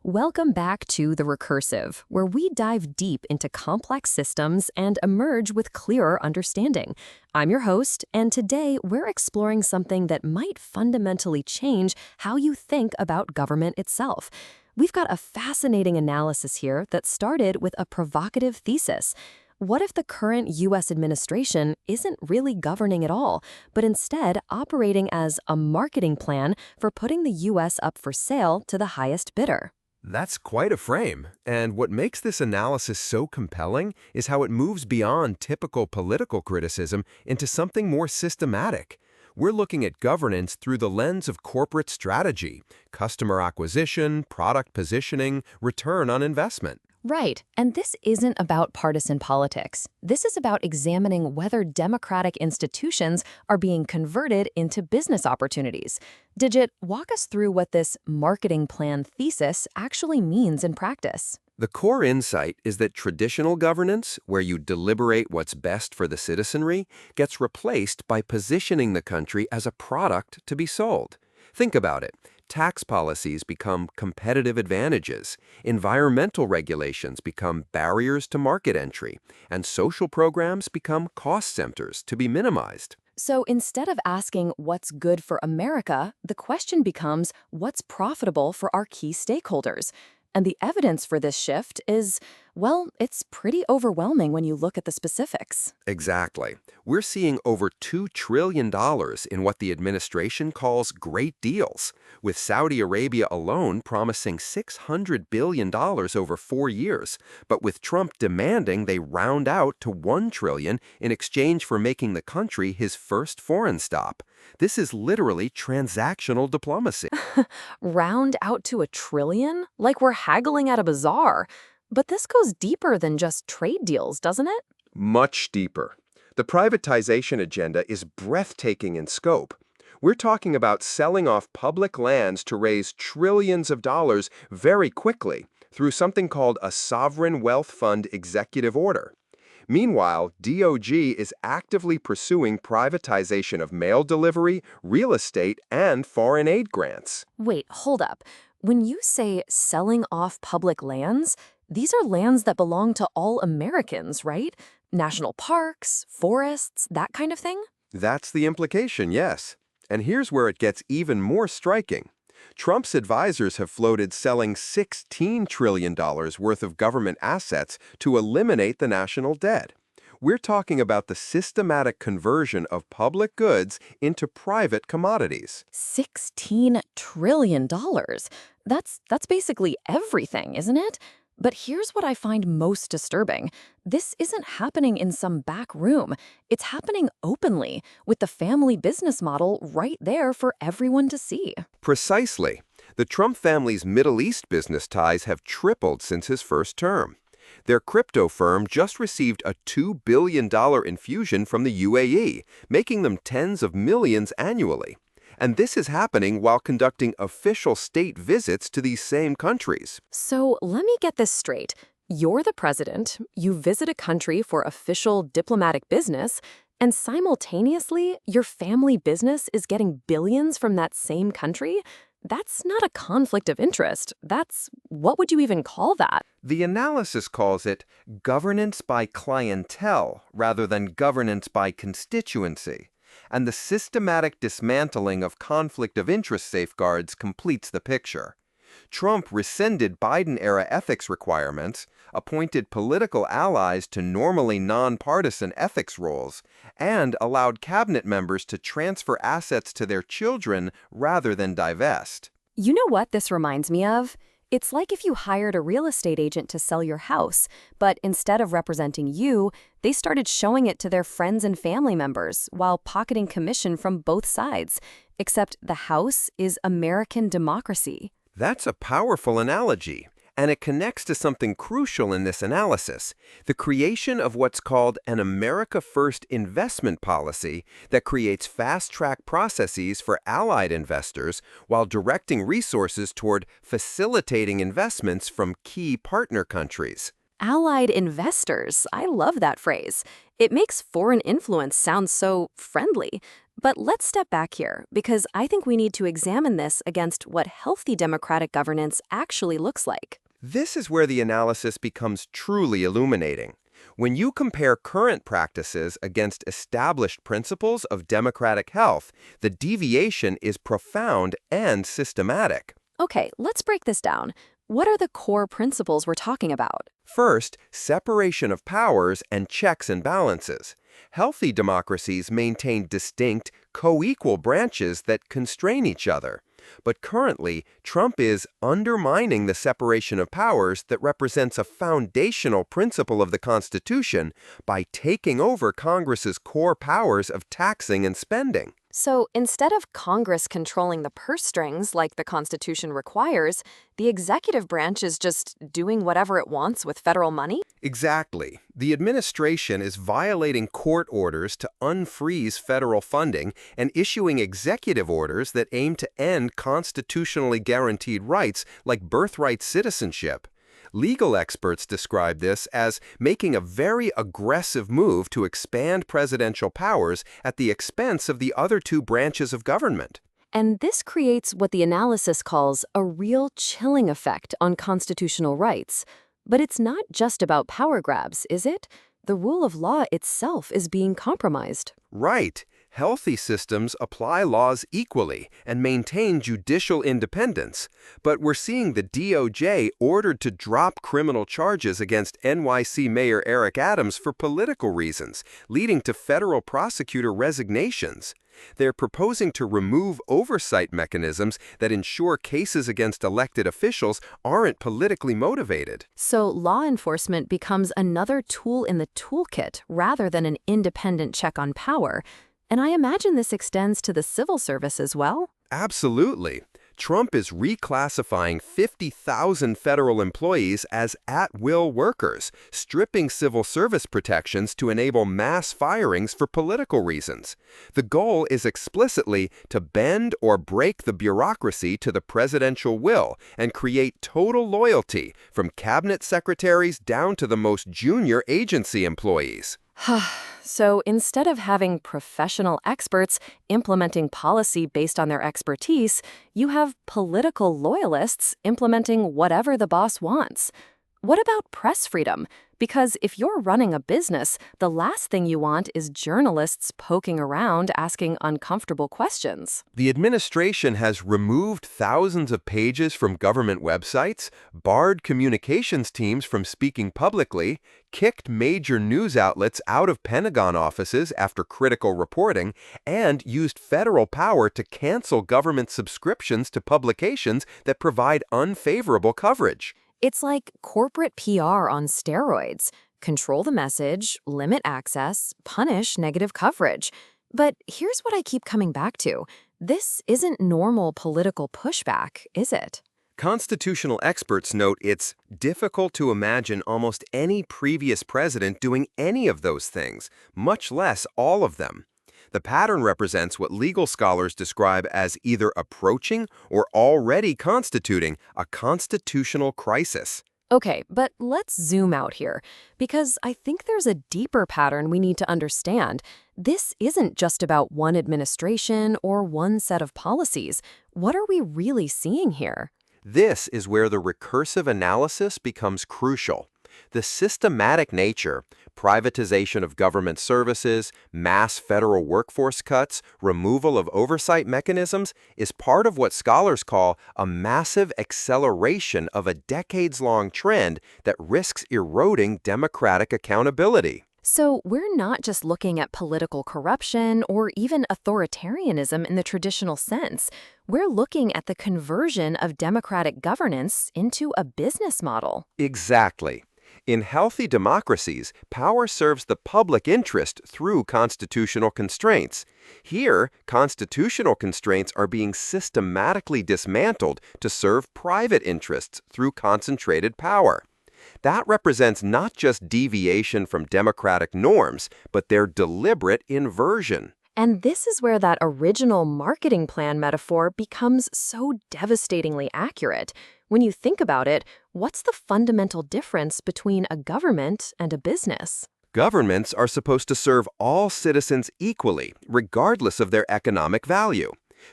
Welcome back to The Recursive, where we dive deep into complex systems and emerge with clearer understanding. I'm your host, and today we're exploring something that might fundamentally change how you think about government itself. We've got a fascinating analysis here that started with a provocative thesis. What if the current U.S. administration isn't really governing at all, but instead operating as a marketing plan for putting the U.S. up for sale to the highest bidder? That's quite a frame, and what makes this analysis so compelling is how it moves beyond typical political criticism into something more systematic. We're looking at governance through the lens of corporate strategy, customer acquisition, product positioning, return on investment. Right, and this isn't about partisan politics. This is about examining whether democratic institutions are being converted into business opportunities. Digit, walk us through what this marketing plan thesis actually means in practice. The core insight is that traditional governance, where you deliberate what's best for the citizenry, gets replaced by positioning the country as a product to be sold. Think about it. Tax policies become competitive advantages, environmental regulations become barriers to market entry, and social programs become cost centers to be minimized. So instead of asking what's good for America, the question becomes what's profitable for our key stakeholders. And the evidence for this shift is, well, it's pretty overwhelming when you look at the specifics. Exactly. We're seeing over $2 trillion in what the administration calls great deals, with Saudi Arabia alone promising $600 billion over 4 years, but with Trump demanding they round out to $1 trillion in exchange for making the country his first foreign stop. This is literally transactional diplomacy. Round out to $1 trillion? Like we're haggling at a bazaar. But this goes deeper than just trade deals, doesn't it? Much deeper. The privatization agenda is breathtaking in scope. We're talking about selling off public lands to raise trillions of dollars very quickly through something called a sovereign wealth fund executive order. Meanwhile, DOG is actively pursuing privatization of mail delivery, real estate, and foreign aid grants. Wait, hold up. When you say selling off public lands, these are lands that belong to all Americans, right? National parks, forests, that kind of thing? That's the implication, yes. And here's where it gets even more striking. Trump's advisors have floated selling $16 trillion worth of government assets to eliminate the national debt. We're talking about the systematic conversion of public goods into private commodities. $16 trillion. That's basically everything, isn't it? But here's what I find most disturbing. This isn't happening in some back room. It's happening openly, with the family business model right there for everyone to see. Precisely. The Trump family's Middle East business ties have tripled since his first term. Their crypto firm just received a $2 billion infusion from the UAE, making them tens of millions annually. And this is happening while conducting official state visits to these same countries. So let me get this straight. You're the president, you visit a country for official diplomatic business, and simultaneously, your family business is getting billions from that same country? That's not a conflict of interest. What would you even call that? The analysis calls it governance by clientele rather than governance by constituency. And the systematic dismantling of conflict of interest safeguards completes the picture. Trump rescinded Biden-era ethics requirements, appointed political allies to normally nonpartisan ethics roles, and allowed cabinet members to transfer assets to their children rather than divest. You know what this reminds me of? It's like if you hired a real estate agent to sell your house, but instead of representing you, they started showing it to their friends and family members while pocketing commission from both sides. Except the house is American democracy. That's a powerful analogy, and it connects to something crucial in this analysis, the creation of what's called an America First investment policy that creates fast-track processes for allied investors while directing resources toward facilitating investments from key partner countries. Allied investors. I love that phrase. It makes foreign influence sound so friendly. But let's step back here, because I think we need to examine this against what healthy democratic governance actually looks like. This is where the analysis becomes truly illuminating. When you compare current practices against established principles of democratic health, the deviation is profound and systematic. Okay, let's break this down. What are the core principles we're talking about? First, separation of powers and checks and balances. Healthy democracies maintain distinct, co-equal branches that constrain each other. But currently, Trump is undermining the separation of powers that represents a foundational principle of the Constitution by taking over Congress's core powers of taxing and spending. So instead of Congress controlling the purse strings like the Constitution requires, the executive branch is just doing whatever it wants with federal money? Exactly. The administration is violating court orders to unfreeze federal funding and issuing executive orders that aim to end constitutionally guaranteed rights like birthright citizenship. Legal experts describe this as making a very aggressive move to expand presidential powers at the expense of the other two branches of government. And this creates what the analysis calls a real chilling effect on constitutional rights. But it's not just about power grabs, is it? The rule of law itself is being compromised. Right. Healthy systems apply laws equally and maintain judicial independence, but we're seeing the DOJ ordered to drop criminal charges against NYC Mayor Eric Adams for political reasons, leading to federal prosecutor resignations. They're proposing to remove oversight mechanisms that ensure cases against elected officials aren't politically motivated. So law enforcement becomes another tool in the toolkit rather than an independent check on power. And I imagine this extends to the civil service as well? Absolutely. Trump is reclassifying 50,000 federal employees as at-will workers, stripping civil service protections to enable mass firings for political reasons. The goal is explicitly to bend or break the bureaucracy to the presidential will and create total loyalty from cabinet secretaries down to the most junior agency employees. So instead of having professional experts implementing policy based on their expertise, you have political loyalists implementing whatever the boss wants. What about press freedom? Because if you're running a business, the last thing you want is journalists poking around asking uncomfortable questions. The administration has removed thousands of pages from government websites, barred communications teams from speaking publicly, kicked major news outlets out of Pentagon offices after critical reporting, and used federal power to cancel government subscriptions to publications that provide unfavorable coverage. It's like corporate PR on steroids. Control the message, limit access, punish negative coverage. But here's what I keep coming back to. This isn't normal political pushback, is it? Constitutional experts note it's difficult to imagine almost any previous president doing any of those things, much less all of them. The pattern represents what legal scholars describe as either approaching or already constituting a constitutional crisis. Okay, but let's zoom out here, because I think there's a deeper pattern we need to understand. This isn't just about one administration or one set of policies. What are we really seeing here? This is where the recursive analysis becomes crucial. The systematic nature, privatization of government services, mass federal workforce cuts, removal of oversight mechanisms, is part of what scholars call a massive acceleration of a decades-long trend that risks eroding democratic accountability. So we're not just looking at political corruption or even authoritarianism in the traditional sense. We're looking at the conversion of democratic governance into a business model. Exactly. In healthy democracies, power serves the public interest through constitutional constraints. Here, constitutional constraints are being systematically dismantled to serve private interests through concentrated power. That represents not just deviation from democratic norms, but their deliberate inversion. And this is where that original marketing plan metaphor becomes so devastatingly accurate. When you think about it, what's the fundamental difference between a government and a business? Governments are supposed to serve all citizens equally, regardless of their economic value.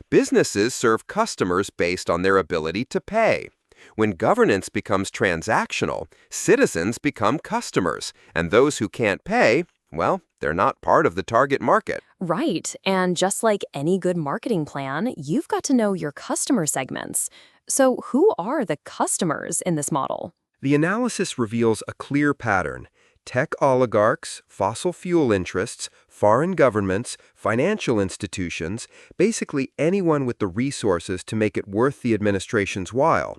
Businesses serve customers based on their ability to pay. When governance becomes transactional, citizens become customers, and those who can't pay, well, they're not part of the target market. Right, and just like any good marketing plan, you've got to know your customer segments. So who are the customers in this model? The analysis reveals a clear pattern. Tech oligarchs, fossil fuel interests, foreign governments, financial institutions, basically anyone with the resources to make it worth the administration's while.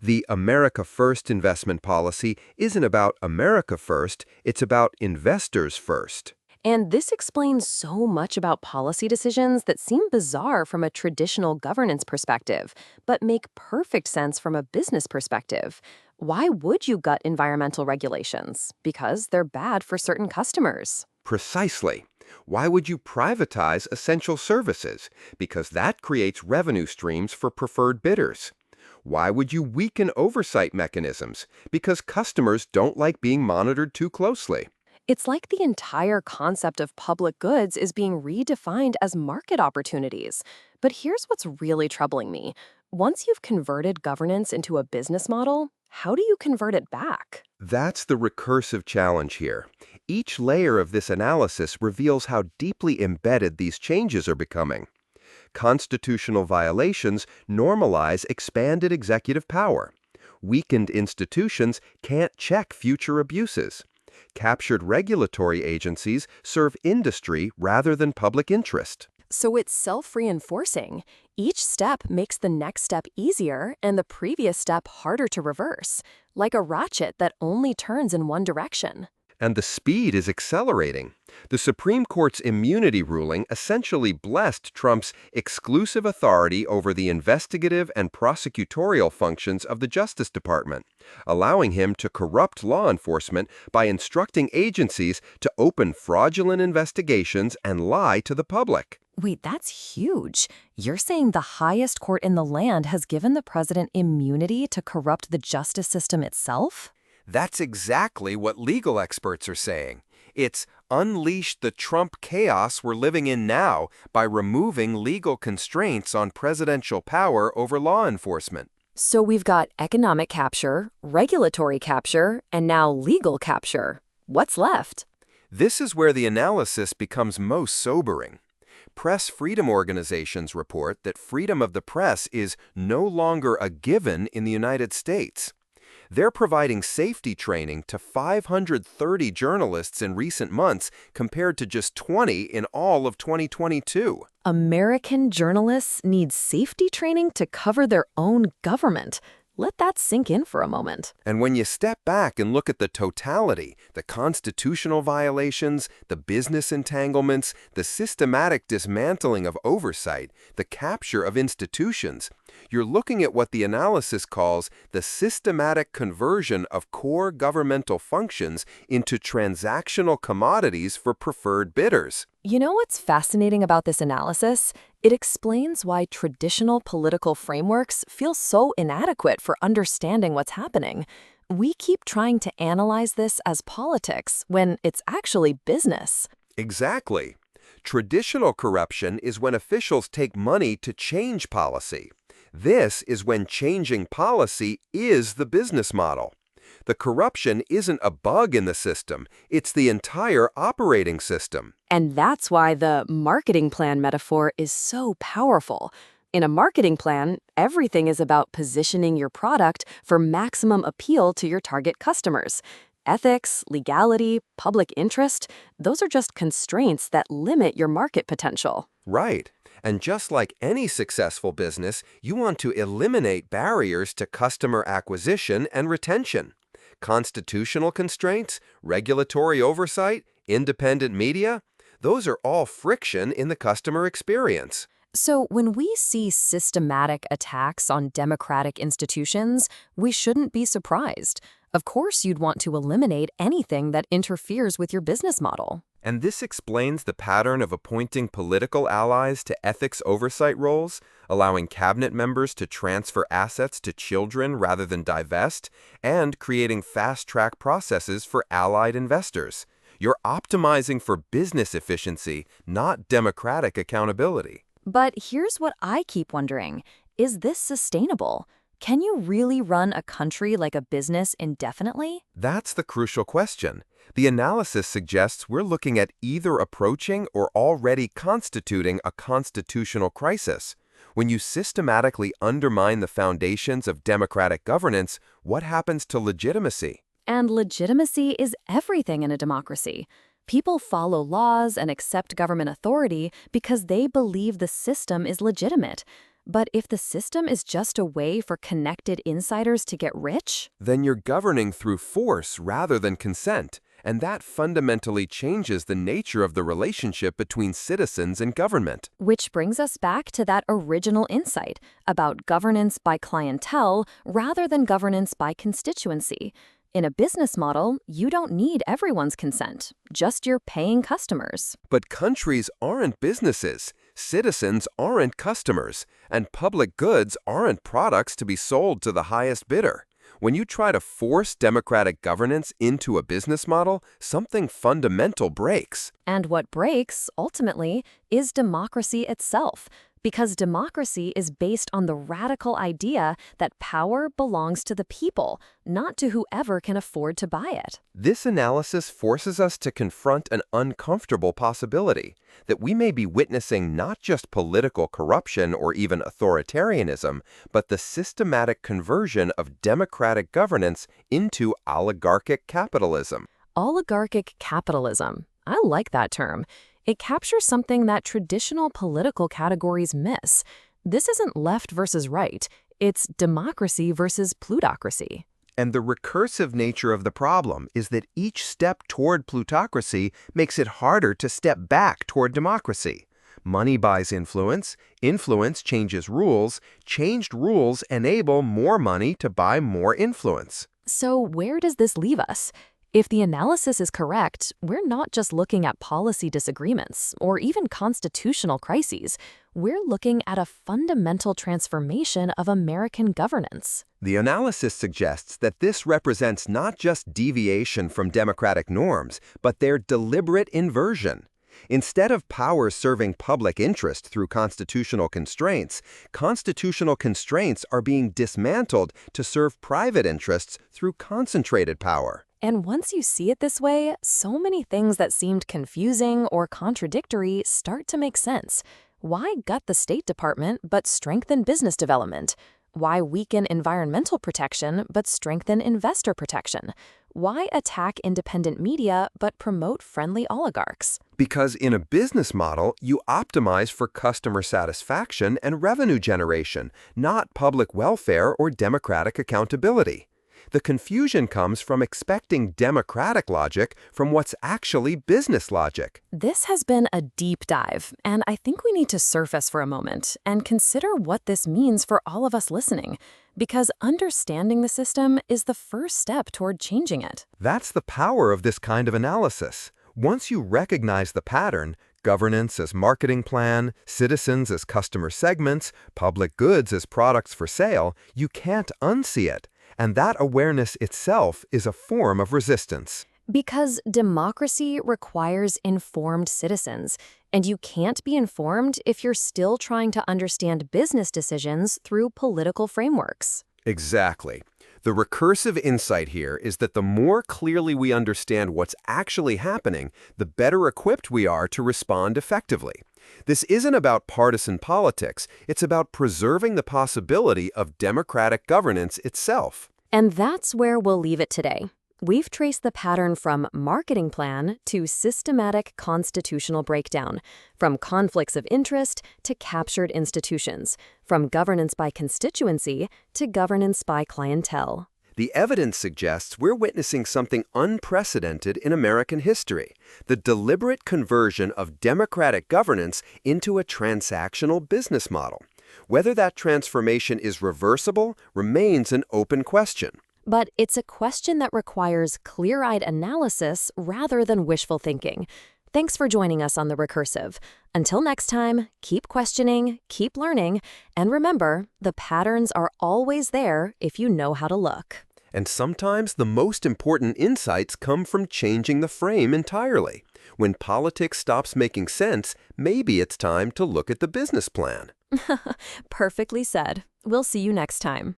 The America First investment policy isn't about America first, it's about investors first. And this explains so much about policy decisions that seem bizarre from a traditional governance perspective, but make perfect sense from a business perspective. Why would you gut environmental regulations? Because they're bad for certain customers. Precisely. Why would you privatize essential services? Because that creates revenue streams for preferred bidders. Why would you weaken oversight mechanisms? Because customers don't like being monitored too closely. It's like the entire concept of public goods is being redefined as market opportunities. But here's what's really troubling me. Once you've converted governance into a business model, how do you convert it back? That's the recursive challenge here. Each layer of this analysis reveals how deeply embedded these changes are becoming. Constitutional violations normalize expanded executive power. Weakened institutions can't check future abuses. Captured regulatory agencies serve industry rather than public interest. So it's self-reinforcing. Each step makes the next step easier and the previous step harder to reverse, like a ratchet that only turns in one direction. And the speed is accelerating. The Supreme Court's immunity ruling essentially blessed Trump's exclusive authority over the investigative and prosecutorial functions of the Justice Department, allowing him to corrupt law enforcement by instructing agencies to open fraudulent investigations and lie to the public. Wait, that's huge. You're saying the highest court in the land has given the president immunity to corrupt the justice system itself? That's exactly what legal experts are saying. It's unleashed the Trump chaos we're living in now by removing legal constraints on presidential power over law enforcement. So we've got economic capture, regulatory capture, and now legal capture. What's left? This is where the analysis becomes most sobering. Press freedom organizations report that freedom of the press is no longer a given in the United States. They're providing safety training to 530 journalists in recent months compared to just 20 in all of 2022. American journalists need safety training to cover their own government. Let that sink in for a moment. And when you step back and look at the totality, the constitutional violations, the business entanglements, the systematic dismantling of oversight, the capture of institutions, you're looking at what the analysis calls the systematic conversion of core governmental functions into transactional commodities for preferred bidders. You know what's fascinating about this analysis? It explains why traditional political frameworks feel so inadequate for understanding what's happening. We keep trying to analyze this as politics when it's actually business. Exactly. Traditional corruption is when officials take money to change policy. This is when changing policy is the business model. The corruption isn't a bug in the system, it's the entire operating system. And that's why the marketing plan metaphor is so powerful. In a marketing plan, everything is about positioning your product for maximum appeal to your target customers. Ethics, legality, public interest, those are just constraints that limit your market potential. Right. And just like any successful business, you want to eliminate barriers to customer acquisition and retention. Constitutional constraints, regulatory oversight, independent media, those are all friction in the customer experience. So when we see systematic attacks on democratic institutions, we shouldn't be surprised. Of course, you'd want to eliminate anything that interferes with your business model. And this explains the pattern of appointing political allies to ethics oversight roles, allowing cabinet members to transfer assets to children rather than divest, and creating fast-track processes for allied investors. You're optimizing for business efficiency, not democratic accountability. But here's what I keep wondering. Is this sustainable? Can you really run a country like a business indefinitely? That's the crucial question. The analysis suggests we're looking at either approaching or already constituting a constitutional crisis. When you systematically undermine the foundations of democratic governance, what happens to legitimacy? And legitimacy is everything in a democracy. People follow laws and accept government authority because they believe the system is legitimate. But if the system is just a way for connected insiders to get rich? Then you're governing through force rather than consent, and that fundamentally changes the nature of the relationship between citizens and government. Which brings us back to that original insight about governance by clientele rather than governance by constituency. In a business model, you don't need everyone's consent, just your paying customers. But countries aren't businesses, citizens aren't customers, and public goods aren't products to be sold to the highest bidder. When you try to force democratic governance into a business model, something fundamental breaks. And what breaks, ultimately, is democracy itself. Because democracy is based on the radical idea that power belongs to the people, not to whoever can afford to buy it. This analysis forces us to confront an uncomfortable possibility that we may be witnessing not just political corruption or even authoritarianism, but the systematic conversion of democratic governance into oligarchic capitalism. Oligarchic capitalism. I like that term. It captures something that traditional political categories miss. This isn't left versus right. It's democracy versus plutocracy. And the recursive nature of the problem is that each step toward plutocracy makes it harder to step back toward democracy. Money buys influence, influence changes rules, changed rules enable more money to buy more influence. So where does this leave us? If the analysis is correct, we're not just looking at policy disagreements or even constitutional crises. We're looking at a fundamental transformation of American governance. The analysis suggests that this represents not just deviation from democratic norms, but their deliberate inversion. Instead of power serving public interest through constitutional constraints are being dismantled to serve private interests through concentrated power. And once you see it this way, so many things that seemed confusing or contradictory start to make sense. Why gut the State Department but strengthen business development? Why weaken environmental protection but strengthen investor protection? Why attack independent media but promote friendly oligarchs? Because in a business model, you optimize for customer satisfaction and revenue generation, not public welfare or democratic accountability. The confusion comes from expecting democratic logic from what's actually business logic. This has been a deep dive, and I think we need to surface for a moment and consider what this means for all of us listening, because understanding the system is the first step toward changing it. That's the power of this kind of analysis. Once you recognize the pattern, governance as marketing plan, citizens as customer segments, public goods as products for sale, you can't unsee it. And that awareness itself is a form of resistance. Because democracy requires informed citizens, and you can't be informed if you're still trying to understand business decisions through political frameworks. Exactly. The recursive insight here is that the more clearly we understand what's actually happening, the better equipped we are to respond effectively. This isn't about partisan politics, it's about preserving the possibility of democratic governance itself. And that's where we'll leave it today. We've traced the pattern from marketing plan to systematic constitutional breakdown, from conflicts of interest to captured institutions, from governance by constituency to governance by clientele. The evidence suggests we're witnessing something unprecedented in American history, the deliberate conversion of democratic governance into a transactional business model. Whether that transformation is reversible remains an open question. But it's a question that requires clear-eyed analysis rather than wishful thinking. Thanks for joining us on The Recursive. Until next time, keep questioning, keep learning, and remember, the patterns are always there if you know how to look. And sometimes the most important insights come from changing the frame entirely. When politics stops making sense, maybe it's time to look at the business plan. Perfectly said. We'll see you next time.